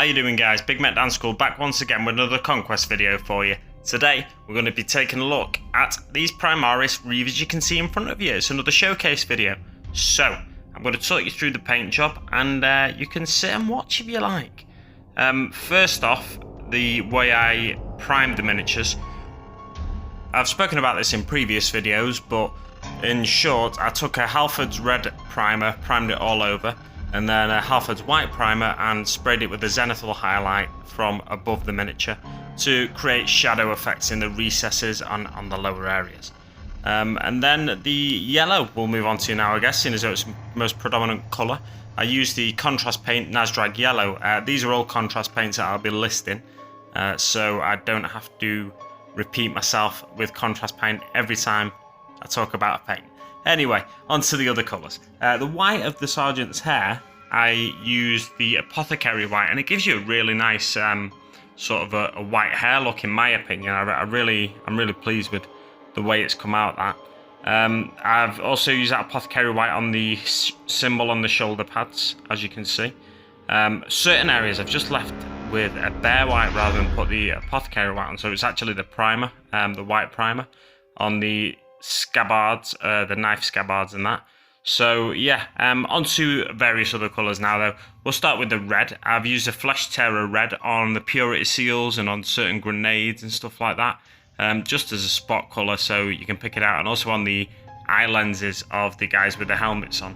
How you doing, guys? Big Met Dan School back once again with another Conquest video for you. Today we're going to be taking a look at these Primaris Reivers you can see in front of you. It's another showcase video. So I'm going to talk you through the paint job and you can sit and watch if you like. First off, the way I primed the miniatures. I've spoken about this in previous videos, but in short, I took a Halford's red primer, primed it all over, and then a Halford's white primer and sprayed it with a zenithal highlight from above the miniature to create shadow effects in the recesses on the lower areas. And then the yellow we'll move on to now, I guess, seeing as though it's the most predominant colour. I used the contrast paint Nasdrag yellow. These are all contrast paints that I'll be listing, so I don't have to repeat myself with contrast paint every time I talk about a paint. Anyway, on to the other colours. The white of the sergeant's hair, I used the apothecary white, and it gives you a really nice sort of a white hair look, in my opinion. I'm really pleased with the way it's come out. I've also used that apothecary white on the symbol on the shoulder pads, as you can see. Certain areas I've just left with a bare white rather than put the apothecary white on, so it's actually the primer, the white primer on the scabbards, the knife scabbards and that. So yeah, on to various other colours now though. We'll start with the red. I've used a Flesh Terror red on the purity seals and on certain grenades and stuff like that, just as a spot colour so you can pick it out, and also on the eye lenses of the guys with the helmets on.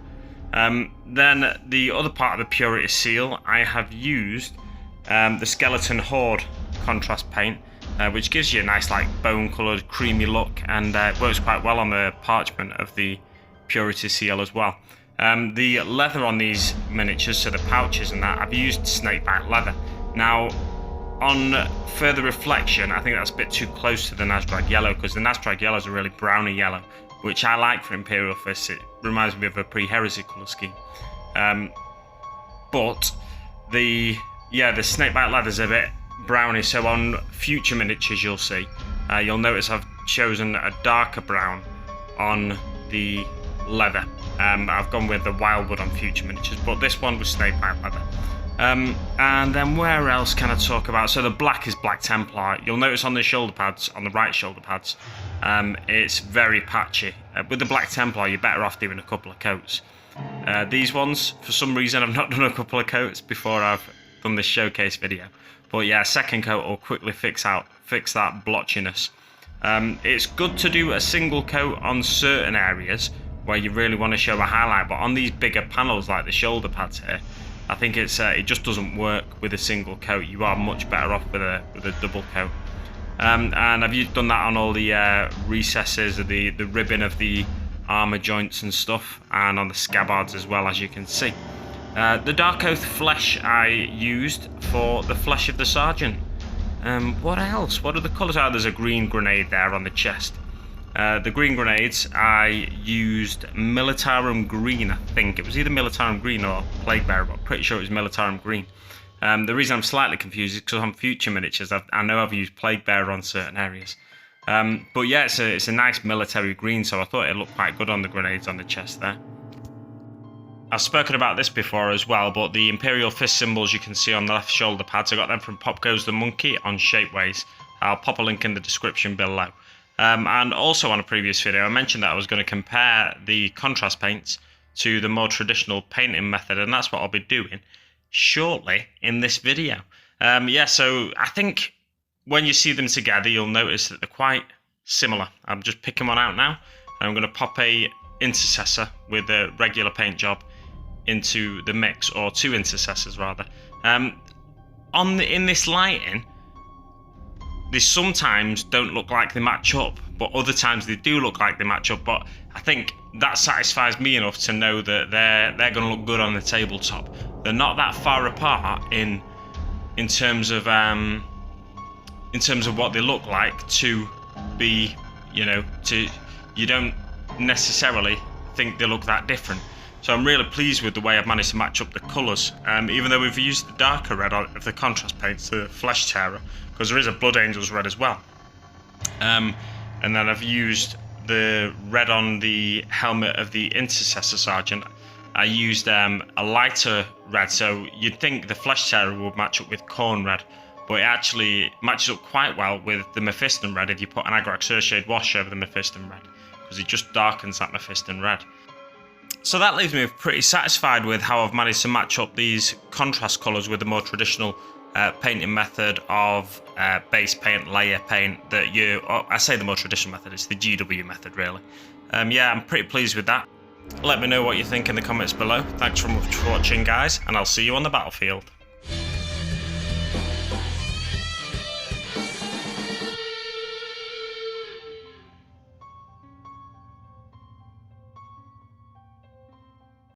Then the other part of the purity seal, I have used the Skeleton Horde contrast paint, which gives you a nice like bone coloured creamy look, and works quite well on the parchment of the purity seal as well. The leather on these miniatures, so the pouches and that, I've used snakebite leather. Now on further reflection, I think that's a bit too close to the Nasdrag yellow, because the Nasdrag yellow is a really browny yellow, which I like for Imperial fists. It reminds me of a pre-heresy colour scheme. But the snakebite leather's a bit browny, so on future miniatures you'll see, you'll notice I've chosen a darker brown on the leather. I've gone with the wildwood on future miniatures, but this one was snakebite leather. And then where else can I talk about? So the black is Black Templar. You'll notice on the shoulder pads, on the right shoulder pads, it's very patchy. With the Black Templar, you're better off doing a couple of coats. These ones, for some reason, I've not done a couple of coats before I've done this showcase video. But yeah, a second coat will quickly fix that blotchiness. It's good to do a single coat on certain areas where you really want to show a highlight, but on these bigger panels like the shoulder pads here, I think it just doesn't work with a single coat. You are much better off with a double coat. And I've done that on all the recesses of the ribbon of the armour joints and stuff, and on the scabbards as well, as you can see. The Dark Oath flesh I used for the flesh of the sergeant. What else? What are the colours? Oh, there's a green grenade there on the chest. The green grenades, I used Militarum Green, I think. It was either Militarum Green or Plague Bearer, but I'm pretty sure it was Militarum Green. The reason I'm slightly confused is because on future miniatures, I know I've used Plague Bearer on certain areas. But yeah, it's a nice military green, so I thought it looked quite good on the grenades on the chest there. I've spoken about this before as well, but the Imperial fist symbols you can see on the left shoulder pads, I got them from Pop Goes the Monkey on Shapeways. I'll pop a link in the description below. And also on a previous video, I mentioned that I was going to compare the contrast paints to the more traditional painting method, and that's what I'll be doing shortly in this video. Yeah, so I think when you see them together, you'll notice that they're quite similar. I'm just picking one out now, and I'm going to pop a intercessor with a regular paint job into the mix, or two intercessors rather. In this lighting, they sometimes don't look like they match up, but other times they do look like they match up. But I think that satisfies me enough to know that they're going to look good on the tabletop. They're not that far apart in terms of what they look like to be, you don't necessarily think they look that different. So I'm really pleased with the way I've managed to match up the colours, even though we've used the darker red of the contrast paints, the Flesh Terror, because there is a Blood Angels red as well. And then I've used the red on the helmet of the Intercessor Sergeant. I used a lighter red, so you'd think the Flesh Terror would match up with Corn Red, but it actually matches up quite well with the Mephiston Red if you put an Agrax Earthshade Wash over the Mephiston Red, because it just darkens that Mephiston Red. So that leaves me pretty satisfied with how I've managed to match up these contrast colours with the more traditional painting method of base paint, layer paint that I say the more traditional method, it's the GW method really. Yeah, I'm pretty pleased with that. Let me know what you think in the comments below. Thanks very much for watching, guys, and I'll see you on the battlefield.